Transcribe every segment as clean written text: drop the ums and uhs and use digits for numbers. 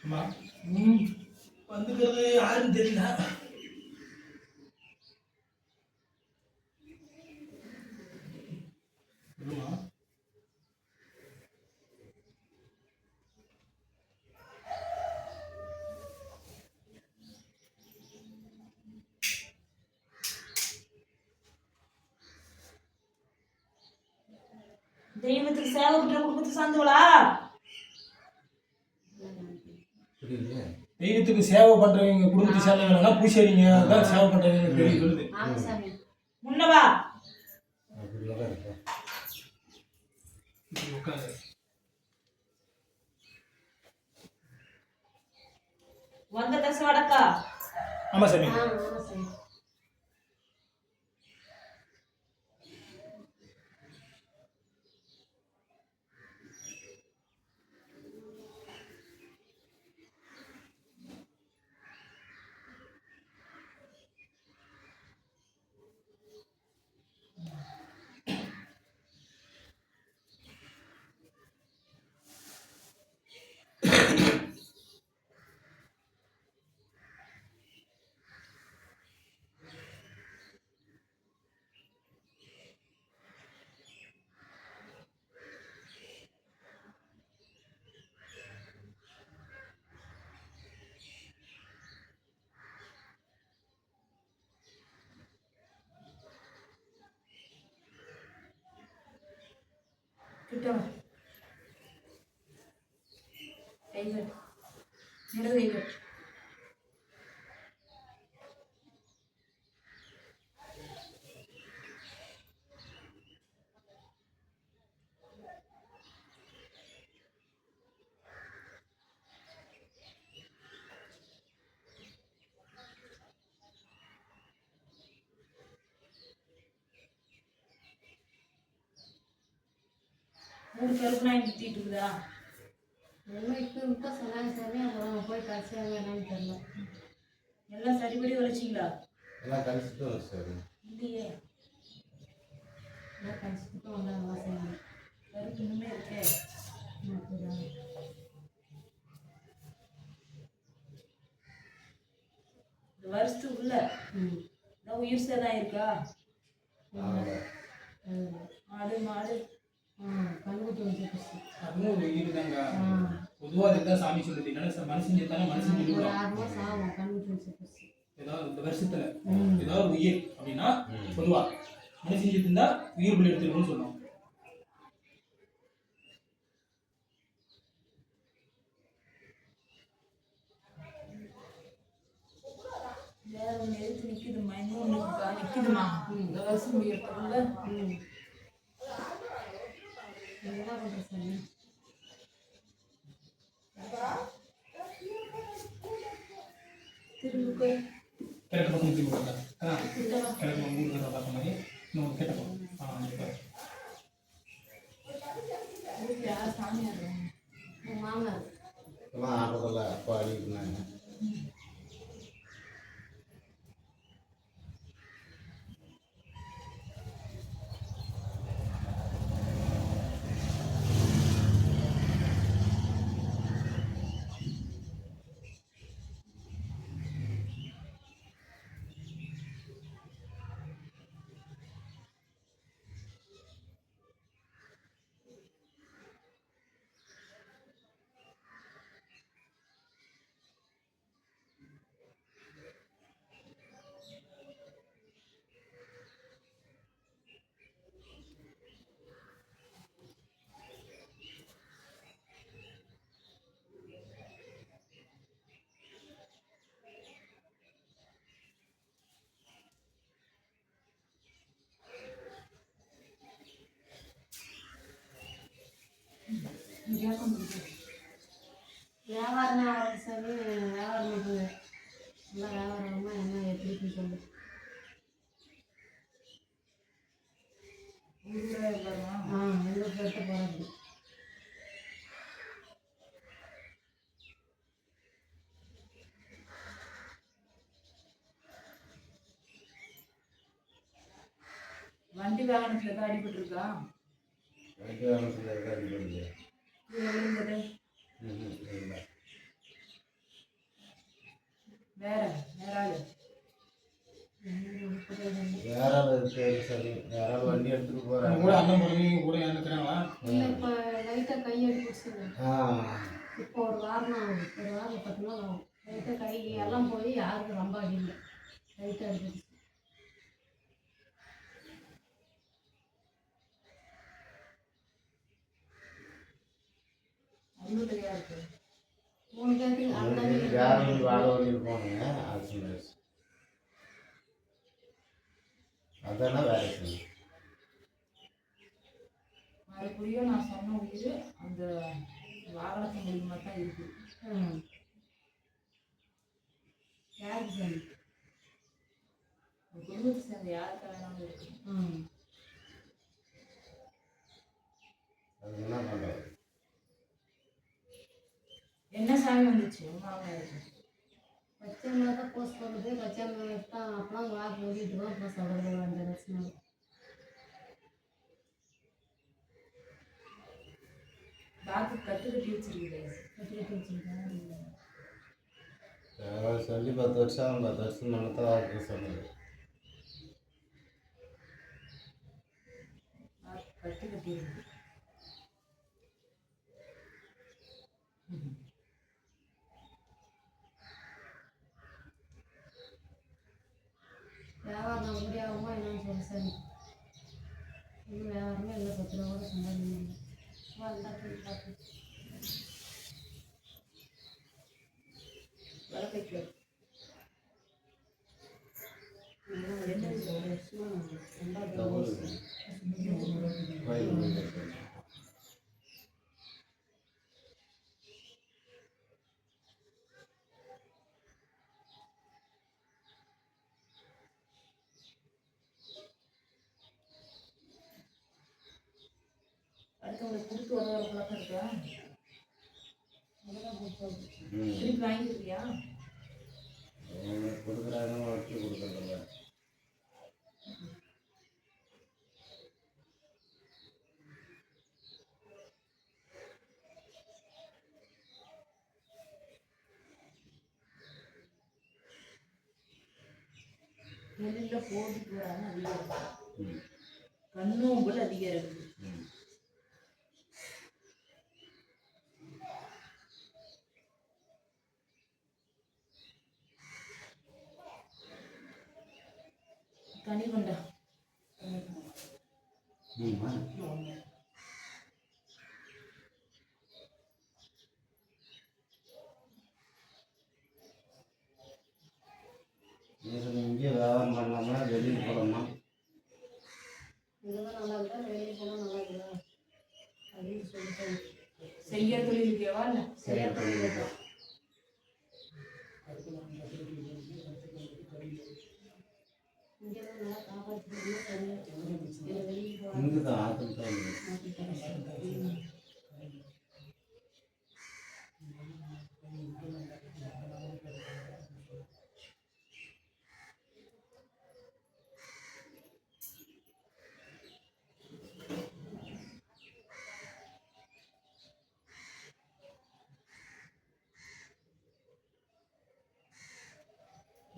அம்மா வந்துக்கிறது யாருன்னு தெரியல. தெய்வத்துக்கு சேவை பண்ற குடும்பத்துக்கு சார்ந்தவளா? தெய்வத்துக்கு சேவை பண்றவங்க குடும்பத்தை சேர்ந்தவங்கன்னா பூசேரிங்க தான் சேவை பண்றவங்க தெரியும் சொல்லுது. முன்னவா வந்த தசை வடக்கா? ஆமா சாமி. கிட்ட கைகள் இடது கைகள் மூணு கருப்பு நாய் நிறுத்திட்டு இருக்குதா? இப்போ சொன்னாங்க சாமி, அப்புறம் போய் கடைசியாக என்னன்னு தெரியல. எல்லாம் சரிபடி வளைச்சிங்களா? எல்லாம் கழிச்சுட்டு வரும் சார். இல்லையே, எல்லாம் கழிச்சுட்டு வந்தாங்க சாமி. கருப்பு இன்னுமே இருக்கே. இந்த வருஷத்துக்குள்ள நான் உயிர் சேதம் இருக்கா? மாடு மாடு கண்ணுக்குட்டி வந்து அதுவும் ஒரு உயிர் தாங்க. பொதுவாக இதுதான் சாமி சொல்லுது. என்னன்னா மனுஷன் செத்தாலும் மனுஷன் ஒரு 6 மாதம் ஆகும் கண்ணுக்குட்டி வந்து. ஏதாவது இந்த வருஷத்துல ஏதாவது உயிர் அப்படின்னா பொதுவா மனுஷன் செத்துந்தா உயிர் பலி எடுத்துக்கணும்னு சொல்லுவோம். வேற ஒன்று எடுத்து நிற்குதுமா, இன்னொன்று நிற்குதுமா. இந்த வருஷம் முடியறதுக்குள்ள என்ன பண்ணுற சாமி? திரும்ப கிழக்கு பக்கம் திரும்பி பார்த்தா கிழக்கு பக்கம் 3 தடவை பார்த்த மாதிரி இன்னொன்று கேட்ட பக்கம் யார் சாமியார்? என் மாமனார் ஆடுறதில்ல. அப்பா அடிக்கிறாங்க. வியாபாரம் ஆகாது சாமி. வியாபாரம் பண்ணுறது நல்லா வியாபாரமா என்ன எப்படின்னு சொல்லு. எந்த பேர்த்து போகிறது. வண்டி வாகனத்துல தான் அடிபட்டு இருக்கா? வண்டி வாகனத்தில் இருக்க அடிபடுது. விழுந்தது. இல்லை. சரி யாராவது வண்டி எடுத்துட்டு நம்ம போகிறாங்க. கூட அண்ணன் பிறகு கூட யாரும் இருக்கிறாங்களா? இல்லை இப்போ லைட்டாக கையெடு பிடிச்சிங்க. ஆ இப்போ ஒரு வாரம் தான் ஆகுது, ஒரு வாரம் 10 நாள் ஆகும். லைட்டாக கை எல்லாம் போய் யாருக்கும் ரொம்ப அடி இல்லை, லைட்டாக அடிச்சிருச்சு. அவ்வளோதையா இருக்கு. 3 பேருக்கு அண்ணன் வேற ஒரு வாழை வண்டியில் போனேங்க. அது சொன்னாச்சு. அதானே வேலை செய்யும். மறுபடியும் நான் சொன்ன உயிர் அந்த வாகனத்து மூலியமாக தான் இருக்குது. யாருக்கு சரி? குடும்பத்தை சேர்ந்த யாருக்கு வேணாலும் இருக்கு. அது என்ன பண்ணுறது? என்ன சாமி வந்துச்சு மாமனாருக்கு? பச்சை மிளகா தான் போஸ்ட் பண்ணுறது, பச்சை மிளகா தான் அப்பலாம் வாக்கு ஓடிட்டு தான் இப்போ சொல்கிறது. அந்த லட்சணம் பாக்கு கட்டு கட்டி வச்சிருக்குது. கட்டி வச்சுருக்கேன். சொல்லி 10 வருஷம் ஆகும். 10 வருஷம் முன்னத்தான் வாக்கு சொன்னது. பாக்கு கட்டு கட்டி இருக்கு. வியாபாரம் முடியாகுமா என்னன்னு சொல்லி சரி. இன்னும் வியாபாரமே இல்லை, 10 ரூபா கூட சம்பாதிக்கணும். பார்த்து வளர்க்கைக்கு அடுத்தவங்களுக்கு கொடுத்து உதவுற பழக்கம் இருக்கா? திருப்பி வாங்கிருக்கியா? கொடுக்குறாங்க, வச்சு கொடுக்குறதில்ல. நெல்லில் போட்டு போகிறாங்க அதிகம் இருக்கு. கண்ணும் போல் அதிகம் இருக்குது. தனி கொண்டா இங்கே வியாபாரம் பண்ணலாமா வெளியில் போகலாமா? இதுதான் நல்லா இருக்கா, வெளியே போனால் நல்லா இருக்கா அப்படின்னு சொல்லிட்டு செய்ய தொழிலுக்கேவா இல்லை? சரியா பண்ணிடுறோம். இங்கே தான் நல்லா காப்பாற்றி வெளியே போனால் இங்கே தான் ஆட்டம் தான்.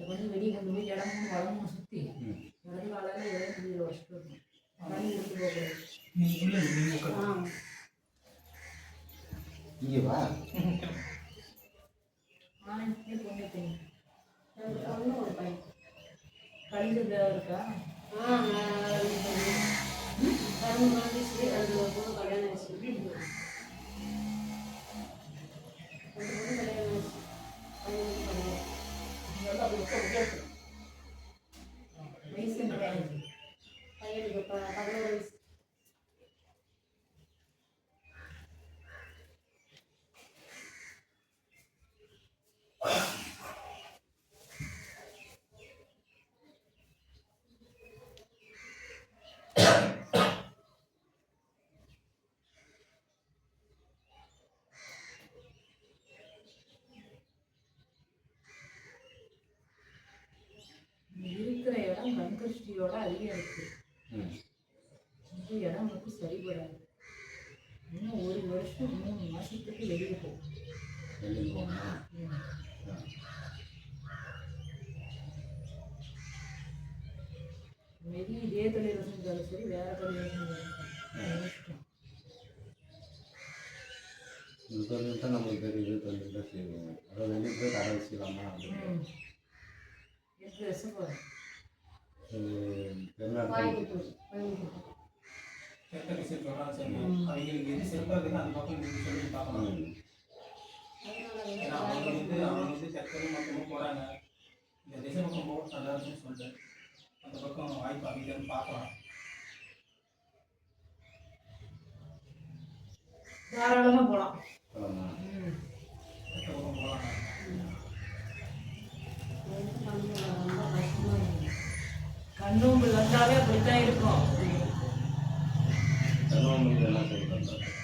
கொஞ்சம் வெளியே கொண்டு போய் இடமும் வளமும் சுற்றி இடது காலையில் இடம் வெளியில் வச்சுட்டு வரணும். வழி எடுத்து போகக்கூடாது. நீங்க உள்ள நீங்க உட்காருங்க. இங்கே வா. ஆணையத்துலேயே பொண்ணு தெரியும். 2 பொண்ணு 1 பையன். கழிவு தேவை இருக்கா? கரும்பு குழந்தைச்சு 2 பொண்ணு கல்யாணம் ஆயிடுச்சு. 2 பொண்ணு கல்யாணம் ஆயிடுச்சு. பையனுக்கு கல்யாணம். வயசு என்ன பையனுக்கு? பையனுக்கு 11 வயசு. இருக்கிற இடம் கண்கஷ்டியோட அதிகம் இருக்கு. இந்த இடம் மட்டும் சரிபடாது. இன்னும் 1 வருஷம் 3 மாசத்துக்கு வெளியே போகும். வெளியில் போகணுமா? வெளியே இதே தொழில் செஞ்சாலும் சரி வேற தொழில் செஞ்சாலும் சரி இந்த தொழில் தான் நம்மளுக்கு தெரியுது, தொழில் தான் செய்வோம். அதை வெளியே போய் கடை வச்சுக்கலாமா அப்படின்னு எப்படி ரசப்போம் தென்னாட்டு கோயம்புத்தூர் கோயம்புத்தூர் செத்த விஷயம் சொல்கிறாங்க சரி, அவங்களுக்கு எது சிறப்பாக இருக்குன்னு அந்த பக்கம் நீங்கள் சொல்லி பார்க்கலாம். ஏன்னா அவங்க வந்து செத்ததும் மொத்தமும் போகிறாங்க, இந்த திசை பக்கம் போக நல்லா இருக்குன்னு சொல்லிட்டு அந்த பக்கம் வாய்ப்பு அமைதியான்னு பார்க்கலாம். தாராளமாக போகலாம். போகலாமா? செத்த பக்கம் போகலாம். ரொம்ப கஷ்டமாக இருக்குது. கண்ணூம்பு வந்தாவே அப்படித்தான் இருக்கும். கர்நாடகத்தில் என்ன சொல்கிறாங்க?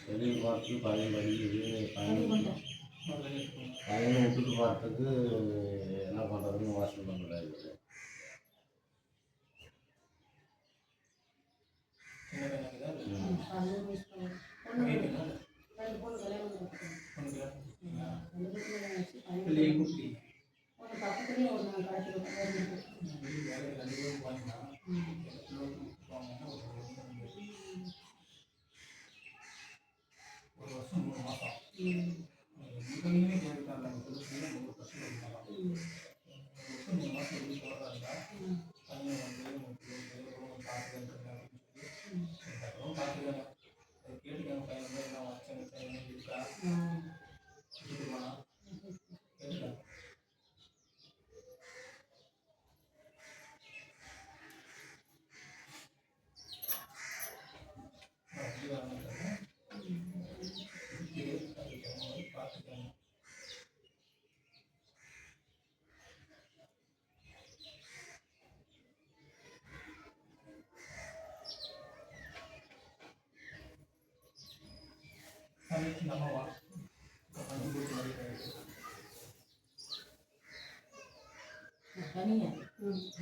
வெளியில் பார்த்து பையன் படிக்குது, பையனை விட்டுட்டு பார்த்துக்கு என்ன பண்ணுறதுன்னு வாசனை பண்ணுறாரு. சின்ன பையனுக்கு தான் அது மிஸ் பண்ணி பொண்ணு 2 பொண்ணு கல்யாணம் பண்ணிருக்காங்க. 2 பொண்ணு கல்யாணம் வச்சு பிள்ளையை பையன் கூட்டி ஒன்று பக்கத்துலேயே ஒரு நாள் கடைக்கு போயிருந்துருக்கு. வேலைக்கு 2 பேரும் போவாங்கன்னா ஒரு வருஷம் 3 மாதம் மிகவுமே கேட்கலாம். நம்ம சொல்லுறது 3 வருஷம் 3 மாதம் வெளியே போகிறதா இருந்தால் பையன் வந்து பார்த்துக்கிறேன் அப்படின்னு சொல்லி பார்த்துக்காங்க. அதை கேட்டுக்காங்க. பையன் வந்து எல்லாம் வச்சங்க பையன் இருக்கா விட்டுட்டு போனா கேட்டுக்காங்க. பார்த்துக்காங்க. நம்ம வா தனியா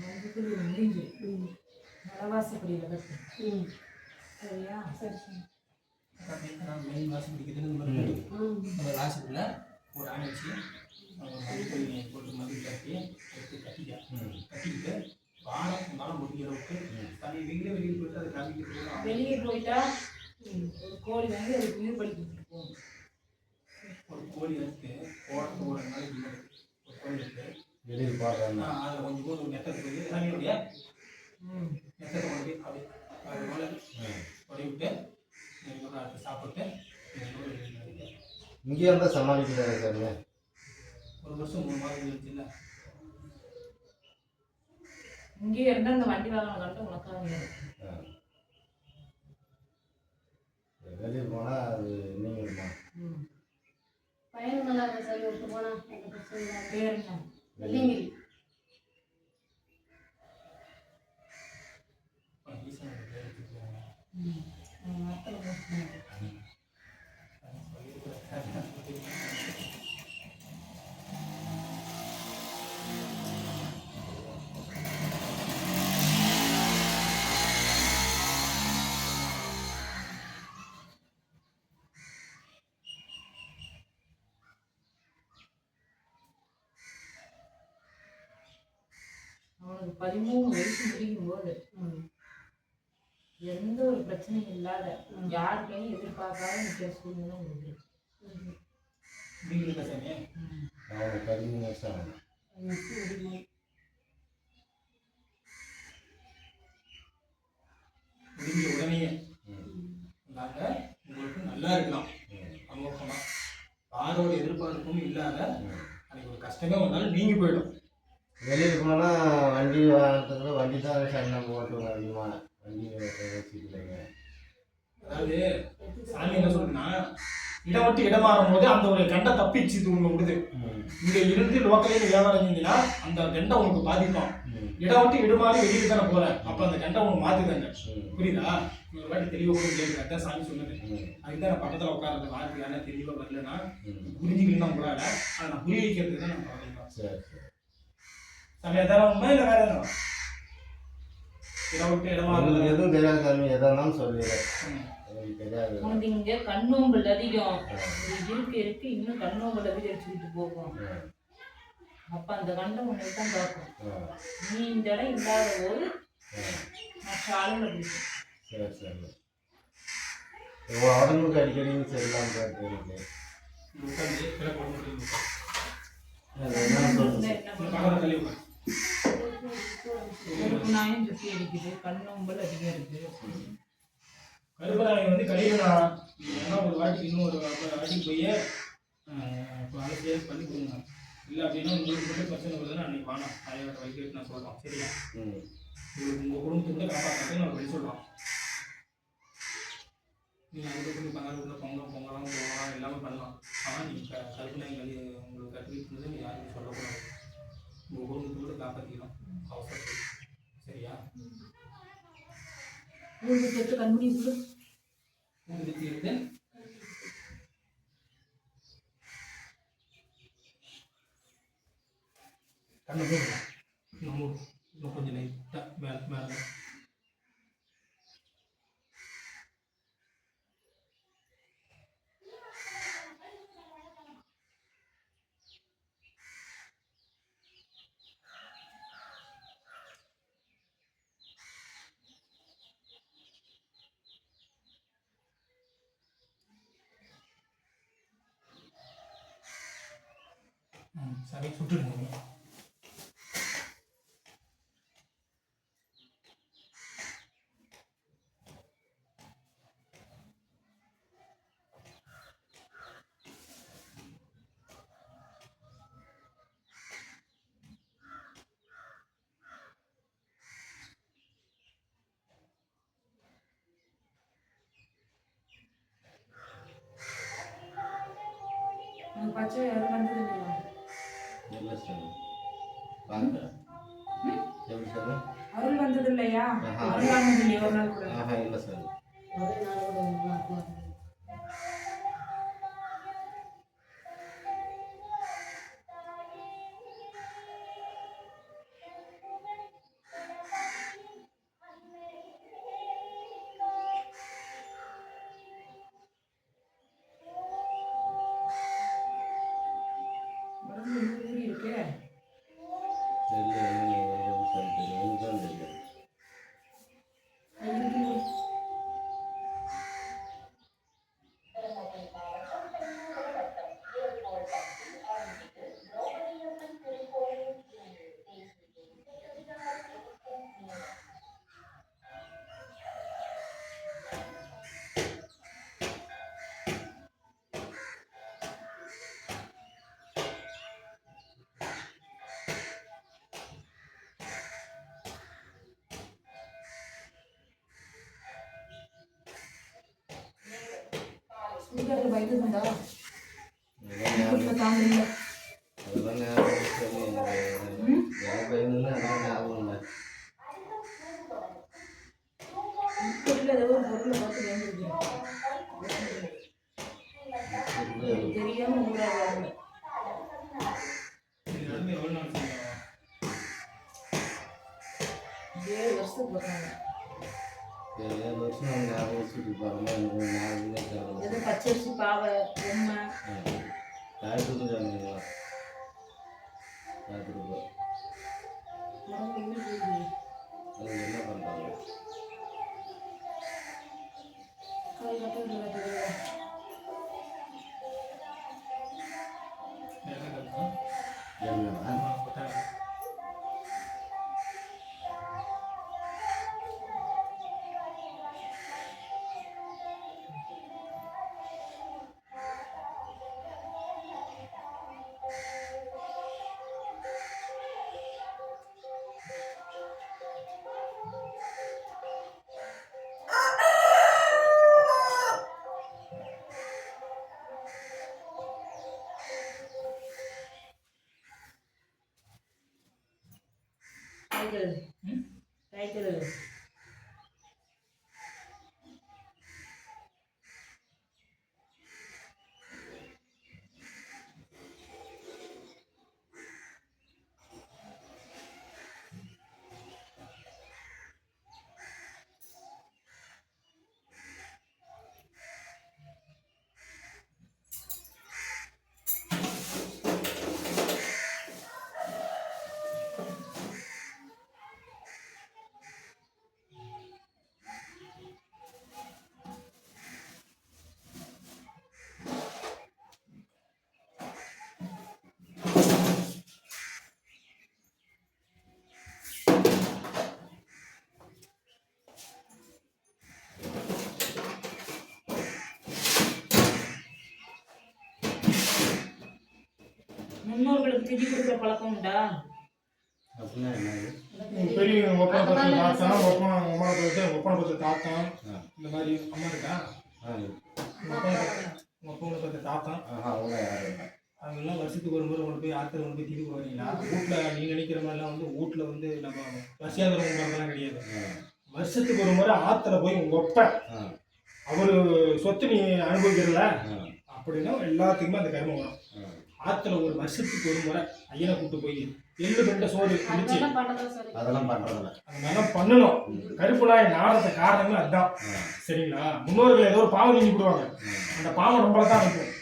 மஞ்சள் முடிஞ்சு மலவாசப்படியில் கட்டு. சரியா? சரி சரி. மெயின் வாசி பிடிக்குதுன்னு நம்ம வாசப்பில் ஒரு ஆணை வச்சு மதிப்பொழி போட்டு மதி கட்டி எடுத்து கட்டிக்கிட்டு வாரம் முடிக்கிற அளவுக்கு தனி வீங்களே வெளியே போயிட்டு அதை காமிக்கிட்டு வெளியே போயிட்டா ஒரு கோழி வாங்கி அதுக்கு உயிர் பலி கொடுத்துட்டு போகணும். ஒரு கோழி எடுத்து போடுறதுக்கு ஒரு நாளைக்கு முன்னாடி ஒரு கோழி எடுத்து வெளியில் பார்க்குறாங்க. அதில் கொஞ்சம் போது நெட்டத்தை போய் சாமியோடைய நெட்டத்தை கொண்டு போய் அப்படி அது போல் கொடி விட்டு அடுத்து சாப்பிட்டு இங்கே இருந்தால் சமாளிக்கிறாரு சார். ஒரு வருஷம் 3 மாதம் இருந்துச்சு இல்லை. இங்கேயே இருந்தால் அந்த வண்டி வாகனம் கண்டு உனக்காக வெளியில் போனால் அது நீங்களுமா பையனும் நல்லா இருக்கும் சார். விட்டு போனால் எந்த பிரச்சனை இல்லை. பேர் என்ன? வெள்ளிங்கிரி. ஈசனுடைய பேர் வச்சுருக்காங்க. அவனுக்கு 13 வயசு முடியும் போது எந்த ஒரு பிரச்சனையும் இல்லாத யாருக்கையும் எதிர்பார்க்காத நிற்கிற சூழ்நிலை முடியும். நீங்க சாமி அவனுக்கு 13 வருஷம் ஆகும். முடிஞ்ச உடனே நாங்கள் உங்களுக்கு நல்லா இருக்கலாம். அமோகமாக யாரோட எதிர்பார்ப்பும் இல்லாத அன்னைக்கு ஒரு கஷ்டமே வந்தாலும் நீங்கி போயிடும். வெளியில் போனால் வண்டி வாங்குறதுக்கு வண்டி தான் சார் நம்ம ஓட்டுவோம். அதிகமாக வண்டி வச்சுக்கலைங்க. அதாவது சாமி என்ன சொல்லுதுன்னா இடம் விட்டு இடம் மாறும் போது அந்த ஒரு கண்டை தப்பிச்சு உங்க விடுது. இங்க இருந்து லோக்கலே வியாபாரம் செஞ்சீங்கன்னா அந்த கண்டை உங்களுக்கு பாதிக்கும். இடம் விட்டு இடம் மாறி வெளியே தானே போறேன், அப்ப அந்த கண்டை உங்களுக்கு மாத்துதாங்க. புரியுதா? ஒரு வாட்டி தெளிவாக கூட கேட்குறேன். அதான் சாமி சொன்னது. அதுதான் நான் பக்கத்தில் உட்கார்றது வார்த்தை யாரா தெளிவாக வரலன்னா புரிஞ்சுக்கணும்னா உங்களால அதை நான் புரிய வைக்கிறதுக்கு தான் நான் பார்க்கலாம். சரி சாமி அதான் உண்மை இல்லை வேற என்ன? இடம் விட்டு இடமா உங்களுக்கு எதுவும் தெரியாது சாமி, எதா இருந்தாலும் சொல்லிடுறேன். ம். எனக்கு தெரியாது. உனக்கு இங்க கண்ணோம்பல் அதிகம். இது இருக்கு இன்னும் கண்ணோம்பல் அதிகரிச்சுக்கிட்டு போகும். அப்ப அந்த கண்டம் உன்னை தான் பார்க்கும். நீ இந்த இடம் இல்லாத போது மற்ற ஆளுங்களை பிடிக்கும். சரி சரி. உடம்புக்கு அடிக்கடி சரியில்லாம இருக்கு. உட்காந்து கீழே போட முடியும். என்ன சொல்லுங்க. பக்கத்துல தள்ளி உட்காரு. கருப்புநாயும் சுத்தி அடிக்குது, கண்ணோம்பல் அதிகம் இருக்கு. கருப்பராயன் வந்து கழிவுனா ஏன்னா ஒரு வாட்டி இன்னும் ஒரு வாட்டி போய் அதை சேஸ் பண்ணி கொடுங்க. இல்லை அப்படின்னா உங்களுக்கு மட்டும் பிரச்சனை வருதுன்னா அன்னைக்கு வேணாம் தாயோட வைக்கிட்டு நான் சொல்கிறோம். சரியா? உங்களுக்கு உங்கள் குடும்பத்தை காப்பாற்றுறதுக்கு நான் வழி சொல்கிறோம். நீங்கள் அதுக்கப்புறம் பங்காளி பொங்கலாம் போகலாம் எல்லாமே பண்ணலாம். ஆனால் நீங்கள் கருப்பநாயன் கழி உங்களுக்கு கற்றுக்கிட்டு நீ யாருக்கும் சொல்லக்கூடாது. உங்கள் குடும்பத்தோடு காப்பாற்றிக்கலாம் அவசரத்துக்கு. சரியா? உங்களுக்கு எடுத்து கண்மணி கொடு. ஊதுபத்தி எடுத்து கண்ணை போடலாம். இன்னும் கொஞ்சம் லைட்டாக மேலே சரி சுட்டுடுங்க. பச்சை யாரும் வந்தது இல்லையா? இல்லை சாமி, பார்க்குறேன். எப்படி சாமி? அருள் வந்தது இல்லையா? அருள் ஆனது இல்லையா ஒரு நாள் கூட? இல்லை சாமி. ஒரே நாளோட உங்களுக்கு உடம்பு இன்னும் ஊறி இருக்கே. தெரியல, என்ன சாமி தெரியும், உங்களுக்கு தான் தெரியும். சுடிதாரில் பயந்துருந்தா இதெல்லாம் ஞாபகம் தாங்கல. அதெல்லாம் ஞாபகம் சாமி. எனக்கு பயந்துன்னா அதெல்லாம் ஞாபகம் இல்லை. இப்போதில் ஏதோ ஒரு பொருளை பார்த்து வேண்டியிருக்கேன். தெரியாம ஊராடுவாங்க. இது நடந்து எவ்வளோ நாள் செய்யலாம்? 7 வருஷத்துக்கு போடுறாங்க. 7 வருஷம் அவங்க ஞாபகம் வச்சுட்டு போகிறோமா, எனக்கு ஞாபகமே தரல. ஏதோ பச்சரிசி பாவை பொம்மை காய்ச்சல் சாமிங்களா காய்ச்சல் உடம்பு ஊறி அது என்ன பண்ணுறாங்க? காய் கட்ட என்ன கருப்பா? ஏன்னா கொட்டாங்க. முன்னோர்களுக்கு திதி கொடுக்குற பழக்கம் உண்டா? அப்படின்னா என்னது? பெரியவங்க ஒப்பனை பத்திர தாத்தம், ஒப்பனை பத்திர தாத்தம், இந்த மாதிரி அம்மா இருக்கா? ஒப்பனை பத்திர தாத்தம் அவங்க யாரும் இல்லை. அவங்கெல்லாம் வருஷத்துக்கு ஒரு முறை கொண்டு போய் ஆற்றுல கொண்டு போய் தீர்வு வரீங்களா? வீட்டில் நீ நினைக்கிற மாதிரிலாம் வந்து வீட்டில் வந்து நம்ம வருஷாந்திரம் கும்பிட்றதெல்லாம் கிடையாது. வருஷத்துக்கு ஒரு முறை ஆற்றுல போய் உங்கள் ஒப்ப அவர் சொத்து நீ அனுபவிக்கிறல அப்படின்னா எல்லாத்துக்குமே அந்த கர்மம் வரும். ஆற்றுல ஒரு வருஷத்துக்கு ஒரு முறை ஐயனை கூப்பிட்டு போய் எள்ளு பெண்ட சோறு குடிச்சு அதெல்லாம் பண்றதில்ல. அந்த மாதிரிலாம் பண்ணணும். கருப்பு நாய் நாடத்த காரணமே அதுதான். சரிங்களா? முன்னோர்கள் ஏதோ ஒரு பாவம் நீங்கி விடுவாங்க, அந்த பாவம் நம்மள தான் இருக்கும்.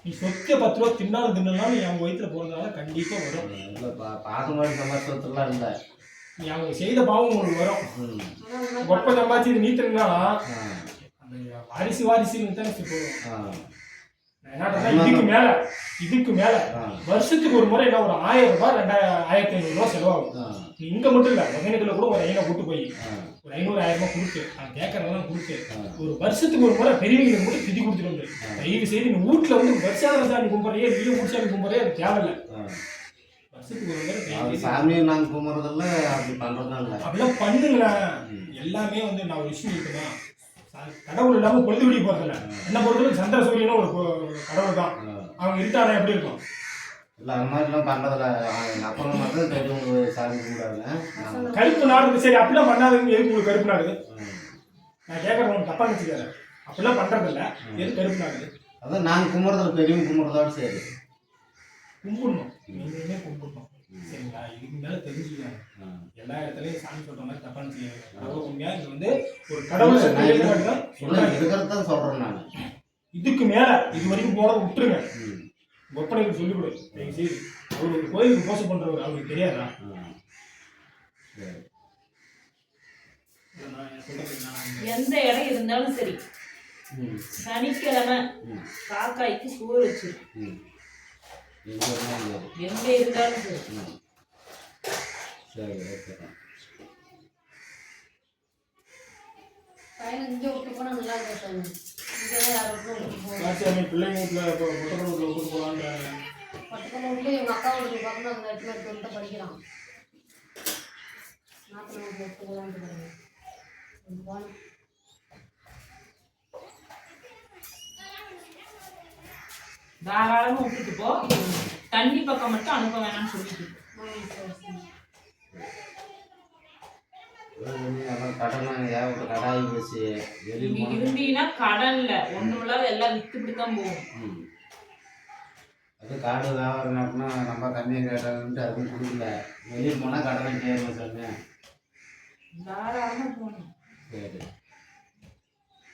நீ சொத்த 10 ரூபா தின்னாலும் தின்னாலும் நீ அவங்க வயிற்றுல போறதுனால கண்டிப்பா வரும். இல்லை பார்க்க மாதிரி சம்பாதிச்சதுலாம் இல்லை. நீ அவங்க செய்த பாவம் உங்களுக்கு வரும். ஒப்ப சம்பாதிச்சு இது நீ தின்னாலும் அந்த வாரிசுன்னு தான் போகும். இதுக்கு மேல வருஷத்துக்கு ஒரு முறை என்ன ஒரு 1000 ரூபாய் 2500 ரூபாய் செலவாகும். நீ இங்க மட்டும் இல்ல, ஒகேனக்கல்ல கூட ஒரு ஐயனை கூட்டு போய் ஒரு 500-1000 ரூபாய் கொடுத்து நான் கேட்கறதெல்லாம் கொடுத்து ஒரு வருஷத்துக்கு ஒரு முறை பெரியவங்களுக்கு மட்டும் திதி கொடுத்துட்டு வந்து தயவு செய்து நீ வீட்டுல வந்து வருஷாதி கும்பிட்றையே நீங்க முடிச்சாமி கும்பிட்றையே அது தேவையில்லை. வருஷத்துக்கு ஒரு முறை சாமியை நாங்க கும்பிட்றதில்ல, அப்படி பண்றதும் இல்லை. அப்படிலாம் பண்ணுங்களேன். எல்லாமே வந்து நான் ஒரு விஷயம் இருக்குதான், கடவுள் இல்லாம பொழுது விடி போறதில்ல. என்ன பொறுத்தவரைக்கும் சந்திர சூரியனும் ஒரு கடவுள் தான். அவங்க இருட்டானா எப்படி இருக்கும்? இல்லை அந்த மாதிரிலாம் பண்றதில்ல. அப்புறம் மட்டும் பெரியவங்க சாமி கும்பிடாங்க. கருப்பு நாடு சரி அப்படிலாம் பண்ணாதுங்க. எதுக்கு உங்களுக்கு கருப்பு நாடு? நான் கேட்கறேன், உனக்கு தப்பா நினைச்சுக்காரு. அப்படிலாம் பண்றதில்ல, எது கருப்பு நாடு? அதான் நாங்கள் கும்பிட்றதில்ல, பெரியவங்க கும்பிட்றதோட சரி. கும்பிடணும், நீங்களுமே கும்பிடணும். சரிங்களா? இதுக்கு மேல தெரிஞ்சுக்காங்க. எல்லா இடத்துலயும் சாமி சொல்ற மாதிரி தப்பா நினைச்சுக்காங்க. உண்மையா இது வந்து ஒரு கடவுள் இருக்கிறதான் சொல்றேன் நான். இதுக்கு மேல இது வரைக்கும் போனதை விட்டுருங்க. ஒப்பனைக்கு சொல்லிக் கொடு. அவர் ஒரு கோயிலுக்கு போச பண்றவர், அவருக்கு தெரியாதா? எந்த இடம் இருந்தாலும் சரி, சனிக்கிழமை காக்காய்க்கு சோறு வச்சிரு. எங்க இருந்தாலும் சரி. பையனை இங்கே விட்டு போனால் நல்லா இருக்கும். இங்கே பிள்ளைங்க வீட்டில் பொட்டக்கடை வீட்டில் விட்டு போகலான்னு பட்டுக்கடை வீட்டில் எங்கள் அக்கா வீட்டுக்கு பார்க்கணும். அந்த இடத்துல எடுத்து வந்து படிக்கிறான். நாற்று வீட்டில் எடுத்து போகலான்ட்டு போனேன். தாராளமா விட்டுட்டு போ, தண்ணி பக்கம் மட்டும் அனுப்ப வேணாம்னு சொல்லிட்டு. இருந்தீங்கன்னா கடன்ல ஒண்ணுல எல்லாம் வித்துப்பிட்டுதான் போகும். அது காடு வியாபாரம் நடத்தினா நம்ம கம்மியாக கேட்டாங்கன்ட்டு அதுவும் கொடுக்கல. வெளியே போனால் கடனை கேட்கணும் சொன்னேன். தாராளமா போகணும். சரி.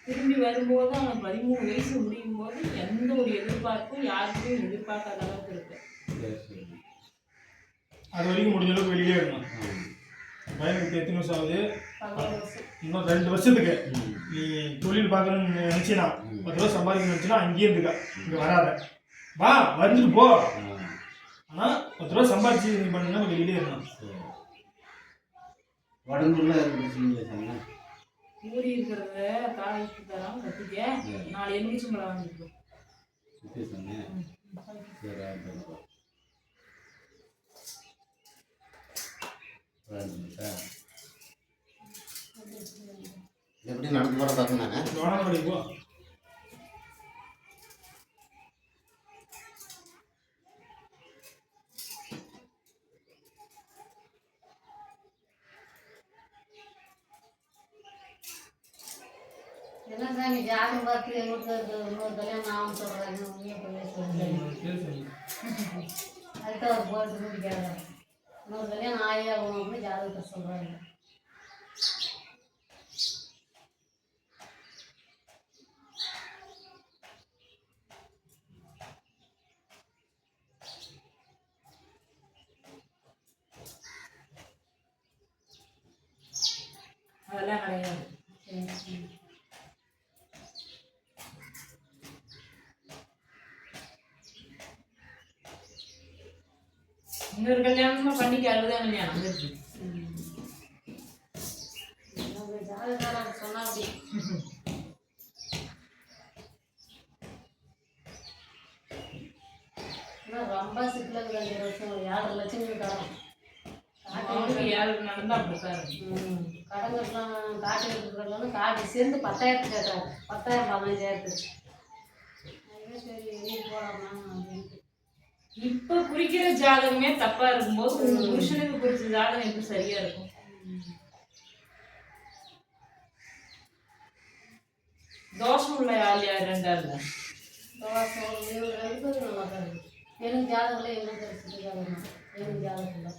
திரும்பி வரும்போது அவன் 13 வயசு முடியும் போது எந்த ஒரு எதிர்பார்ப்பும் யாருக்கும் எதிர்பார்க்காத அளவுக்கு இருக்கு. அது வரைக்கும் முடிஞ்ச அளவுக்கு வெளியே இருக்கணும். பையனுக்கு எத்தனை வருஷம் ஆகுது? இன்னும் 2 வருஷத்துக்கு நீ தொழில் பார்க்கணும்னு நினைச்சினா 10 ரூபா சம்பாதிக்கணும்னு நினைச்சினா அங்கேயே இருந்துக்கா, இங்க வராத. வா, வந்துட்டு போ. ஆனா 10 ரூபா சம்பாதிச்சு நீ பண்ணா வெளியிலே இருக்கணும். உடம்புல ஊறி இருக்கிறத காலைக்கு தராம கட்டிக்க. 4 எலுமிச்சம்பழம் வாங்கிக்கோ. எப்படி நடந்து போற பார்க்கணும். போ. என்ன சாமி ஜாதகம் பார்த்து எங்கள் வீட்டில் இன்னொரு கல்யாணம் ஆகும் சொல்கிறாங்க. அதுக்கு அவர் போயிட்டு முடிக்காத இன்னொரு கல்யாணம் ஆகி ஆகணும் அப்படின்னு ஜாதகத்தை சொல்கிறாங்க. அதெல்லாம் கிடையாது. இன்னொரு கல்யாணமா பண்ணிக்க 60 கல்யாணம் இருக்கு. ஜாதகம் சொன்னா அப்படி ரொம்ப சிக்கல 75 வருஷம் 7,00,000 கடன். அவனுக்கு 7 நடந்தா அப்படித்தான் இருக்கும். கடன் கட்டலாம், காட்டு இருக்கிறதுலாம் காட்டு சேர்ந்து 10,000 கேட்டாங்க. 10,000 15,000. அதுவே சரி வெளியே போகலாமா அப்படின்ட்டு. இப்ப குறிக்கிற ஜாதகமே தப்பா இருக்கும்போது உங்க புருஷனுக்கு குறிச்ச ஜாதகம் எப்படி சரியா இருக்கும்? தோஷம் உள்ள ஆள் யார் ரெண்டாவது? தோசம் இவங்க 2 பேரும் நல்லா தான் இருக்கு. எனக்கு ஜாதகம்லாம் எங்களுக்கு தெரிஞ்சுட்டு ஜாதகம் எனக்கு ஜாதகம் இல்லை.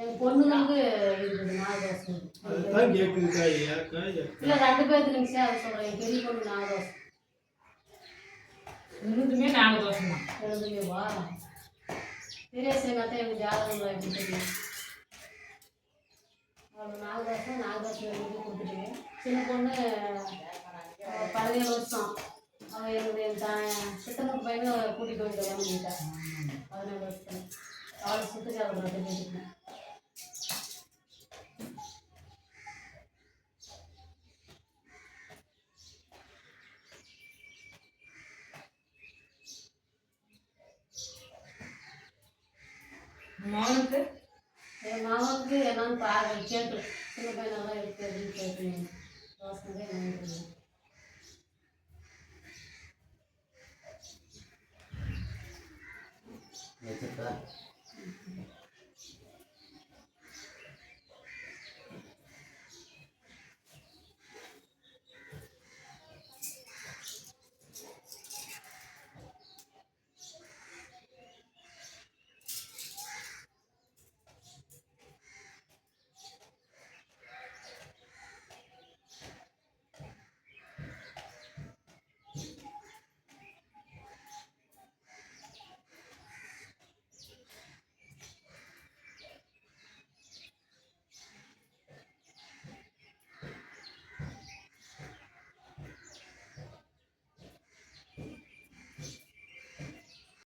என் பொண்ணுங்களுக்கு இருக்குது நாகதோஷம். அதுதான் கேட்குதுக்கா ஏக்கா இல்லை 2 பேர்த்துக்கு நிச்சயம் அதை சொல்கிறேன். என் பெரிய பொண்ணு நாகதோஷம். ரெண்டுமே நாங்க தோஷம் தான். எழுதுமே வா பெரிய சேனாத்தான் எனக்கு ஜாதகங்களை எப்படி தெரியும். அவள் நாகதோஷம் எழுதி கொடுத்துட்டு சின்ன பொண்ணு 17 வருஷம். அவள் என்னுடைய சித்தனுக்கு பையனை கூட்டிகிட்டு போய் கல்யாணம் பண்ணிட்டான் 17 வருஷத்துல. அவளை சுற்றி அவள் கேட்டுருக்கேன். மகனுக்கு என் மாமாவுக்கு என்னன்னு பாரு கேட்டு சின்ன பையனெல்லாம் இருக்கு அப்படின்னு கேட்குறேன். தோசை என்னன்னு வச்சுட்டா